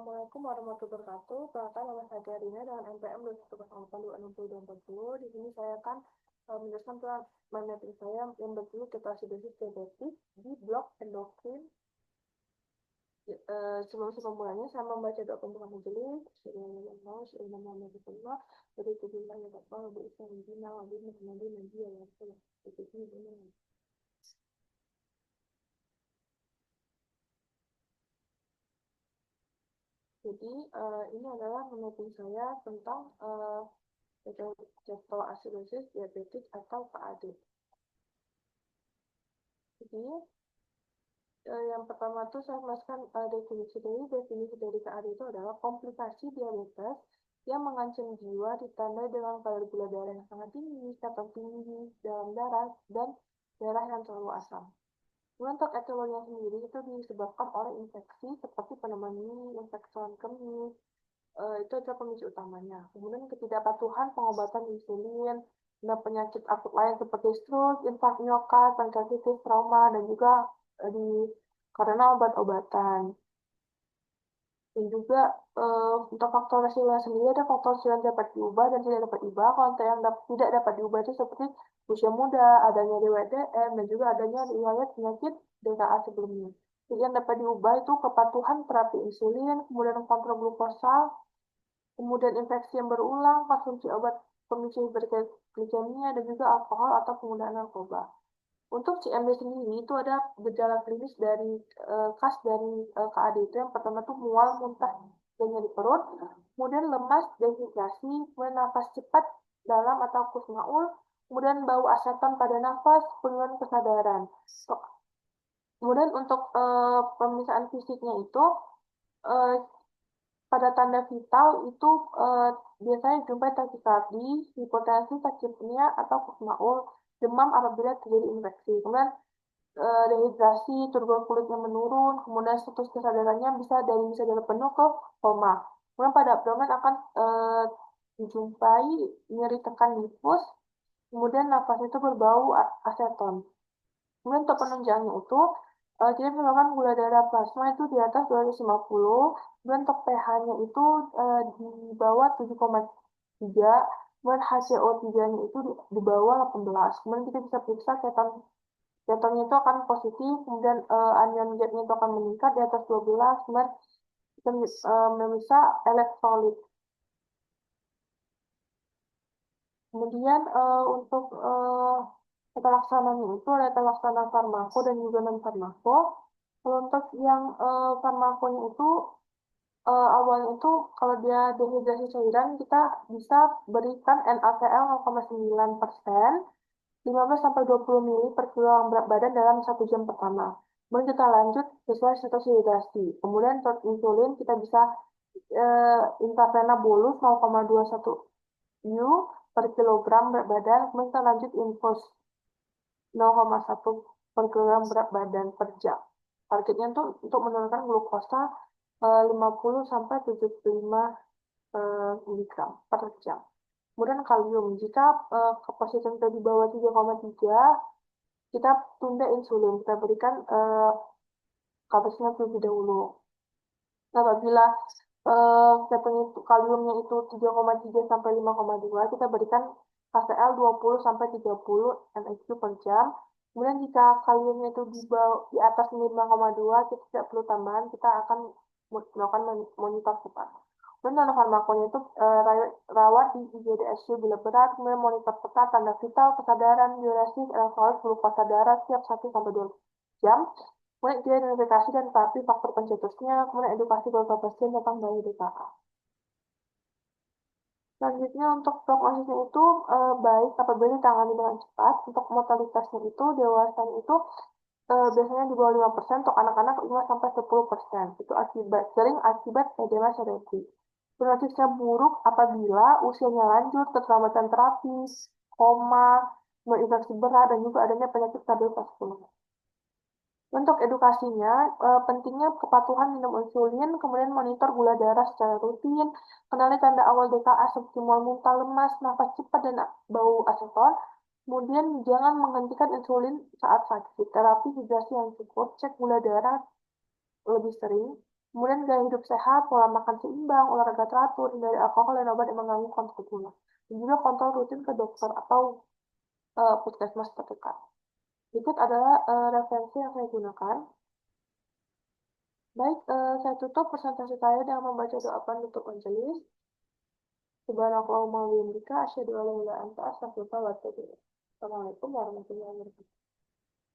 Assalamualaikum warahmatullahi wabarakatuh. Perkenalkan nama saya Karina dengan NPM 2188060. Di sini saya akan menjelaskan tentang materi saya yang berjudul ketoasidosis diabetes di blok endokrin. Sebelum memulainya, saya membaca doa pembuka majelis. Dari tujuan yang dapat lebih islam dina wabid nabi nabi ya Rasulullah. Jadi ini adalah menurut saya tentang ketoasidosis diabetes atau KAD. Jadi yang pertama tuh saya menjelaskan definisi dari KAD itu adalah komplikasi diabetes yang mengancam jiwa ditandai dengan kadar gula darah yang sangat tinggi, ketosis tinggi dalam darah, dan darah yang terlalu asam. Untuk etiologinya sendiri itu disebabkan oleh infeksi seperti pneumonia, infeksi saluran kemih, itu adalah pemicu utamanya. Kemudian ketidakpatuhan pengobatan insulin, dan penyakit akut lain seperti stroke, infark miokard, pankreatitis, trauma, dan juga karena obat-obatan. Dan juga untuk faktor resiko sendiri ada faktor yang dapat diubah dan tidak dapat diubah. Kalau yang tidak dapat diubah itu seperti usia muda, adanya DWDM, dan juga adanya riwayat penyakit DKA sebelumnya. Jadi yang dapat diubah itu kepatuhan terapi insulin, kemudian kontrol glukosa, kemudian infeksi yang berulang, konsumsi obat pemicu hiperglikemia, dan juga alkohol atau penggunaan narkoba. Untuk CMD sendiri itu ada gejala klinis dari khas dari KAD itu yang pertama tuh mual, muntah, dan nyeri perut, kemudian lemas, dehidrasi, kemudian nafas cepat, dalam atau kusmaul, kemudian bau aseton pada nafas, penurunan kesadaran. Kemudian untuk pemeriksaan fisiknya itu pada tanda vital itu biasanya jumpai takikardi, hipotensi, takipnia, atau kusmaul, demam apabila terjadi infeksi. Kemudian dehidrasi, turgor kulitnya menurun, kemudian status kesadarannya bisa sadar penuh ke koma. Kemudian pada abdomen akan dijumpai nyeri tekan difus, kemudian nafas itu berbau aseton. Kemudian untuk penunjangnya itu kita melakukan gula darah plasma itu di atas 250, dan untuk pH-nya itu di bawah 7,3, kemudian HCO3-nya itu di bawah 18. Kemudian kita bisa periksa ketonnya itu akan positif, kemudian anion gap-nya itu akan meningkat di atas 12, kemudian kita memeriksa elektrolit. Kemudian untuk tata laksananya itu ada tata laksana farmako dan juga non farmako. Kalau untuk yang farmakonya itu awalnya itu kalau dia dehidrasi cairan kita bisa berikan NaCl 0,9%, 15-20 ml per kilogram berat badan dalam 1 jam pertama. Kemudian kita lanjut sesuai status dehidrasi. Kemudian untuk insulin kita bisa intravena bolus 0,21 U per kilogram berat badan. Kemudian kita lanjut infus 0,1 per kilogram berat badan per jam. Targetnya untuk menurunkan glukosa 50-75 mg per jam. Kemudian kalium, jika kapasitas kita di bawah 3,3, kita tunda insulin, kita berikan kapasitasnya terlebih dahulu. Apabila kaliumnya itu 3,3 sampai 5,2, kita berikan KCl 20-30 mg per jam. Kemudian jika kaliumnya itu di atas 5,2, kita tidak perlu tambahan, kita akan melakukan monitor cepat. Kemudian farmakonya itu rawat di IGD ICU bila berat, kemudian monitor ketat, tanda vital, kesadaran, diuresis, elektrolit, glukosa darah setiap 1-2 jam. Kemudian identifikasi dan terapi faktor pencetusnya, kemudian edukasi keluarga pasien tentang bahaya DKA. Selanjutnya untuk prognosisnya itu baik apabila ditangani dengan cepat. Untuk mortalitasnya itu dewasanya itu biasanya di bawah 5%, untuk anak-anak 5-10%. Itu sering akibat edema serebri. Prognosisnya buruk apabila usianya lanjut, keterlambatan terapis, koma, infeksi berat, dan juga adanya penyakit kardiovaskular. Untuk edukasinya, pentingnya kepatuhan minum insulin, kemudian monitor gula darah secara rutin, kenali tanda awal DKA seperti mual, muntah, lemas, nafas cepat, dan bau aseton. Kemudian jangan menghentikan insulin saat sakit. Terapi hidrasi yang cukup, cek gula darah lebih sering. Kemudian gaya hidup sehat, pola makan seimbang, olahraga teratur, hindari alkohol dan obat yang mengganggu kontrol gula. Dan juga kontrol rutin ke dokter atau puskesmas terdekat. Berikut adalah referensi yang saya gunakan. Baik, saya tutup presentasi saya dengan membaca doa penutup majelis. Subhanakallahumma wa bihamdika asyhadu an la ilaha illa anta astaghfiruka wa atubu ilaik. Assalamualaikum warahmatullahi wabarakatuh.